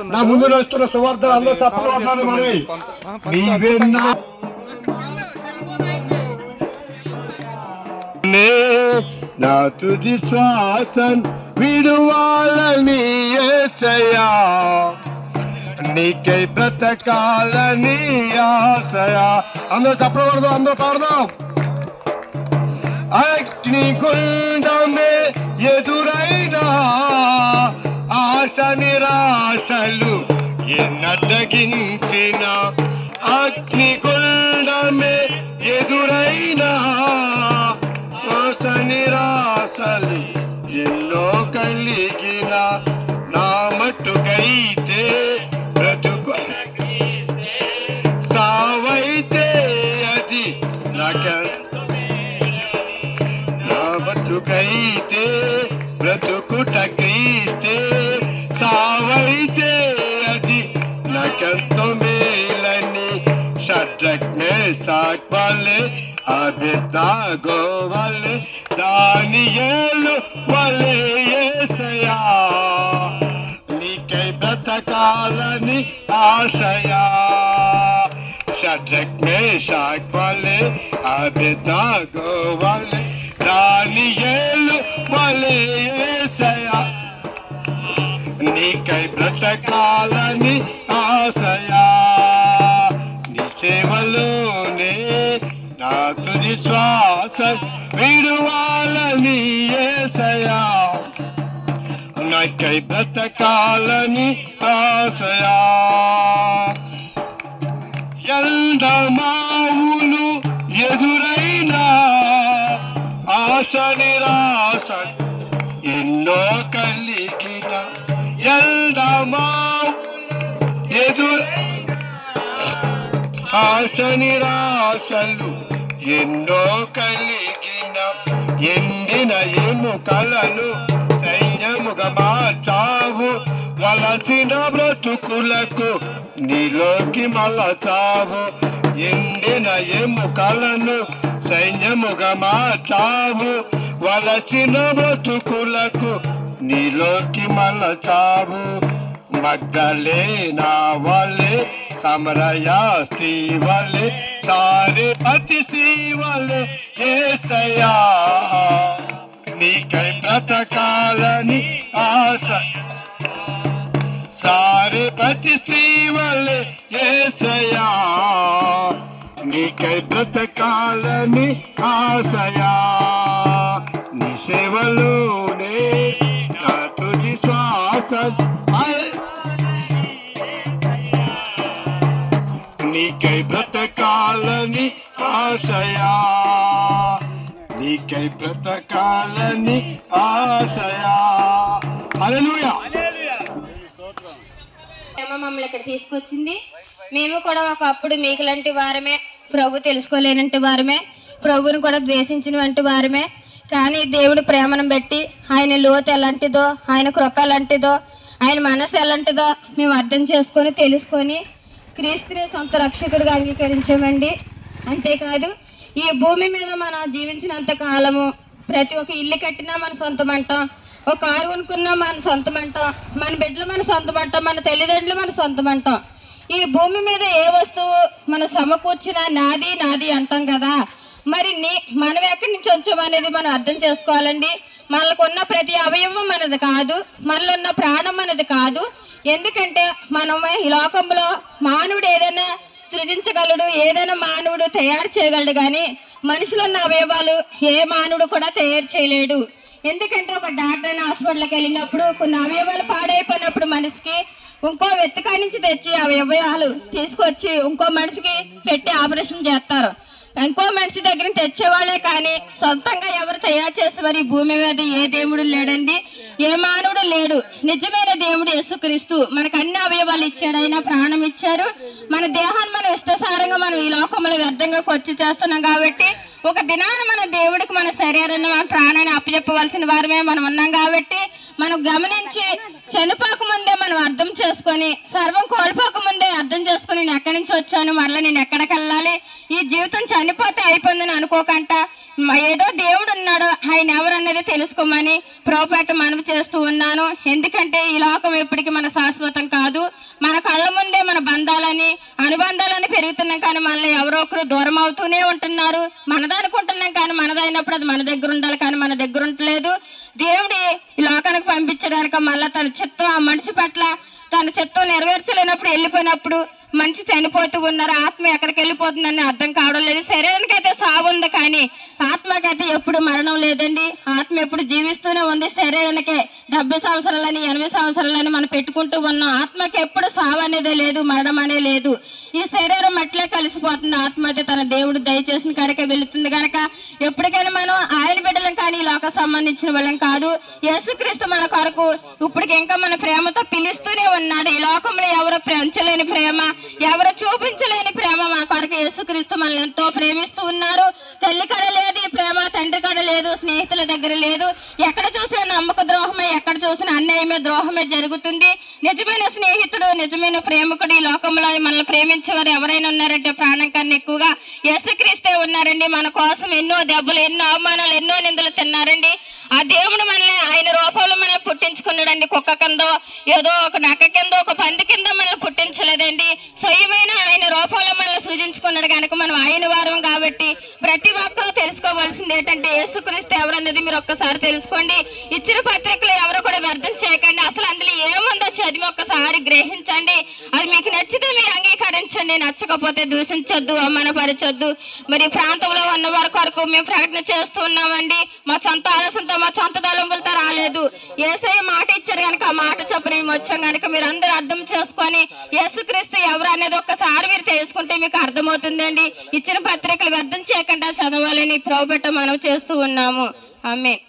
నా ముందు నడుస్తున్న సువార్తలు అందరూ తప్పలు అన్నాను మనవి నీవేనా నా తుది శ్వాసం విడువాలని యేసయ్యా నీకై బ్రతకాలని ఆశయా అందరూ తప్పకూడదు అందరూ పాడదాం అగ్నిగుండమే ఎదురైనా ఆశ నిరాశలు ఎన్నడగించిన అగ్నిగుండమే ఎదురైనా ఆశ నిరాశలు ఎన్నో కలిగిన నా మట్టుకైతే బ్రతుకు సావైతే అది నా బతుకైతే బ్రతుకుట క్రీస్తే సావైతే అది నాకెంతో మేలని షడ్రక్ మేషాక్ వలె అబేద్నెగో వలె దానియేలు వలె యేసయ్యా నీకై బ్రతకాలని ఆశయా షడ్రక్ మేషాక్ వలె అబేద్నెగో వలె దానియేలు వలె యేసయ్యా నీకై బ్రతకాలని ఆశయా నీ సేవలోనే నా తుది శ్వాసం విడువాలని యేసయ్యా నాకై బ్రతకాలని ఆశయా ఎండమావులు ఎదురైనా ఆశ నిరాశ ఎన్నో కలిగిన ఎండమావు ఆశ నిరాశలు ఎన్నో కలిగిన ఎండిన ఎముకలను సైన్యముగా మార్చావు వలసిన బ్రతుకులకు నీలోకి మలచావు ఎండిన ఎముకలను సైన్యముగా మార్చావు వలసిన బ్రతుకులకు నీలోకి మలచావు మగ్దలేనా వలె సమరయా స్త్రీ వలె సారెపతి స్త్రీ వలె యేసయ్యా నీకై బ్రతకాలని ఆశ సారెపతి స్త్రీ వలె యేసయ్యా నీకై బ్రతకాలని ఆశయా నీ సేవలోనే నా తుది శ్వాసం నీకై బ్రతకాలని ఆశయా నీకై బ్రతకాలని ఆశయా హల్లెలూయా మమ్మల్ని ఇక్కడ తీసుకొచ్చింది మేము కూడా ఒకప్పుడు మీకులాంటి వారమే ప్రభు తెలుసుకోలేనంటి వారమే ప్రభుని కూడా ద్వేషించిన వంటి వారమే కానీ దేవుడి ప్రేమను బట్టి ఆయన లోతు ఎలాంటిదో ఆయన కృప ఎలాంటిదో ఆయన మనసు ఎలాంటిదో మేము అర్థం చేసుకొని తెలుసుకొని క్రీస్తుని సొంత రక్షకుడిగా అంగీకరించామండి అంతేకాదు ఈ భూమి మీద మనం జీవించినంత కాలము ప్రతి ఒక్క ఇల్లు కట్టినా మన సొంతం అంటాం ఒక కారు కొనుక్కున్నా మన సొంతం అంటాం మన బిడ్డలు మన సొంతం అంటాం మన తల్లిదండ్రులు మన సొంతం అంటాం ఈ భూమి మీద ఏ వస్తువు మనం సమకూర్చినా నాది నాది అంటాం కదా మరి మనం ఎక్కడి నుంచి వచ్చామనేది మనం అర్థం చేసుకోవాలండి మనకున్న ప్రతి అవయవం మనది కాదు మనలో ఉన్న ప్రాణం మనది కాదు ఎందుకంటే మనం ఈ లోకంలో మానవుడు ఏదైనా సృజించగలడు ఏదైనా మానవుడు తయారు చేయగలడు కానీ మనుషులు ఉన్న అవయవాలు ఏ మానవుడు కూడా తయారు చేయలేడు ఎందుకంటే ఒక డాక్టర్ హాస్పిటల్కి వెళ్ళినప్పుడు కొన్ని అవయవాలు పాడైపోయినప్పుడు మనిషికి ఇంకో వెతకా నుంచి తెచ్చి అవయవాలు తీసుకొచ్చి ఇంకో మనిషికి పెట్టి ఆపరేషన్ చేస్తారు ఇంకో మనిషి దగ్గర తెచ్చేవాళ్ళే కానీ సొంతంగా ఎవరు తయారు చేసేవారు ఈ భూమి మీద ఏ దేవుడు లేడండి ఏ మానవుడు లేడు నిజమైన దేవుడు యేసుక్రీస్తు మనకు అన్ని అవయవాలు ఇచ్చాడు ఆయన ప్రాణం ఇచ్చారు మన దేహాన్ని మనం ఇష్టసారంగా మనం ఈ లోకంలో వ్యర్థంగా ఖర్చు చేస్తున్నాం కాబట్టి ఒక దినాన మన దేవుడికి మన శరీరాన్ని మన ప్రాణాన్ని అప్పచెప్పవలసిన వారమే మనం ఉన్నాం కాబట్టి మనం గమనించి చనిపోక ముందే మనం అర్థం చేసుకొని సర్వం కోల్పోక ముందే అర్థం చేసుకొని నేను ఎక్కడి నుంచి వచ్చాను మరలా నేను ఎక్కడికి వెళ్ళాలి ఈ జీవితం చనిపోతే అయిపోయిందని అనుకోకంట ఏదో దేవుడు ఉన్నాడు, ఆయన ఎవరన్నది తెలుసుకోమని ప్రభుపేట మనవి చేస్తూ ఉన్నాను. ఎందుకంటే ఈ లోకం ఎప్పటికీ మన శాశ్వతం కాదు. మన కళ్ళ ముందే మన బంధాలని అనుబంధాలని పెరుగుతున్నాం, కానీ మనల్ని ఎవరో ఒకరు దూరం అవుతూనే ఉంటున్నారు. మనదనుకుంటున్నాం కానీ మనదైనప్పుడు అది మన దగ్గర ఉండాలి, కానీ మన దగ్గర ఉండలేదు. దేవుడి ఈ లోకానికి పంపించడానికి మళ్ళీ తన చిత్తం ఆ మనిషి పట్ల తన చిత్తం నెరవేర్చలేనప్పుడు వెళ్ళిపోయినప్పుడు మనిషి చనిపోతూ ఉన్నారు. ఆత్మ ఎక్కడికి వెళ్ళిపోతుందని అర్థం కావడం లేదు. శరీరానికి అయితే సావు ఉంది, కానీ ఆత్మకైతే ఎప్పుడు మరణం లేదండి. ఆత్మ ఎప్పుడు జీవిస్తూనే ఉంది. శరీరానికి 70 సంవత్సరాలని 80 సంవత్సరాలని మనం పెట్టుకుంటూ ఉన్నాం. ఆత్మకి ఎప్పుడు సావు అనేది లేదు, మరణం అనే లేదు. ఈ శరీరం అట్లే కలిసిపోతుంది. ఆత్మ అయితే తన దేవుడు దయచేసిన కాడికే వెళుతుంది కనుక ఎప్పటికైనా మనం ఆయన బిడ్డలం, కానీ ఈ లోక సంబంధించిన వాళ్ళం కాదు. యేసుక్రీస్తు మన కొరకు ఇప్పటికి ఇంకా మన ప్రేమతో పిలుస్తూనే ఉన్నాడు. ఈ లోకంలో ఎవరు పెంచలేని ప్రేమ, ఎవరు చూపించలేని ప్రేమ మన కొరకు యేసుక్రీస్తు మనల్ని ఎంతో ప్రేమిస్తూ ఉన్నారు. తల్లి కడ లేదు ఈ ప్రేమ, తండ్రి కడ లేదు, స్నేహితుల దగ్గర లేదు. ఎక్కడ చూసినా నమ్మక ద్రోహమే, ఎక్కడ చూసినా అన్యాయమే, ద్రోహమే జరుగుతుంది. నిజమైన స్నేహితుడు, నిజమైన ప్రేమికుడు ఈ లోకంలో మనల్ని ప్రేమించేవారు ఎవరైనా ఉన్నారంటే ప్రాణం కన్నా ఎక్కువగా యేసుక్రీస్తే ఉన్నారండి. మన కోసం ఎన్నో దెబ్బలు, ఎన్నో అవమానాలు, ఎన్నో నిందలు తిన్నారండి. ఆ దేవుడు మనల్ని ఆయన రూపంలో మనల్ని పుట్టించుకున్నాడండి. కుక్క కిందో ఏదో ఒక నక్క కిందో ఒక పంది కింద మనల్ని పుట్టించలేదండి. స్వయమైన ఆయన రూపంలో మనల్ని సృజించుకున్నాడు కనుక మనం ఆయన వారం కాబట్టి ప్రతి ఒక్కరూ తెలుసుకోవాల్సింది ఏంటంటే యేసుక్రీస్తు ఎవరన్నది మీరు ఒక్కసారి తెలుసుకోండి. ఇచ్చిన పత్రికలు ఎవరు కూడా వ్యర్థం చేయకండి. అసలు అందులో ఏముందో చదివి ఒక్కసారి గ్రహించండి. అది మీకు నచ్చితే మీరు అంగీకరించండి, నచ్చకపోతే దూషించొద్దు, అవమానపరచొద్దు. మరి ప్రాంతంలో ఉన్న వారి కొరకు మేము ప్రకటన చేస్తూ ఉన్నామండి. మా సొంత ఆలోచనతో మా సొంత తలంపులతో రాలేదు. యేసయ్య మాట ఇచ్చారు కనుక ఆ మాట చొప్పున మేము వచ్చాం కనుక మీరు అందరూ అర్థం చేసుకొని యేసుక్రీస్తు ఎవరు అనేది ఒక్కసారి మీరు తెలుసుకుంటే మీకు అర్థమవుతుందండి. ఇచ్చిన పత్రికలు వ్యర్థం చేయకుండా చదవాలని ప్రభుపేట మనం చేస్తూ ఉన్నాము. ఆమేన్.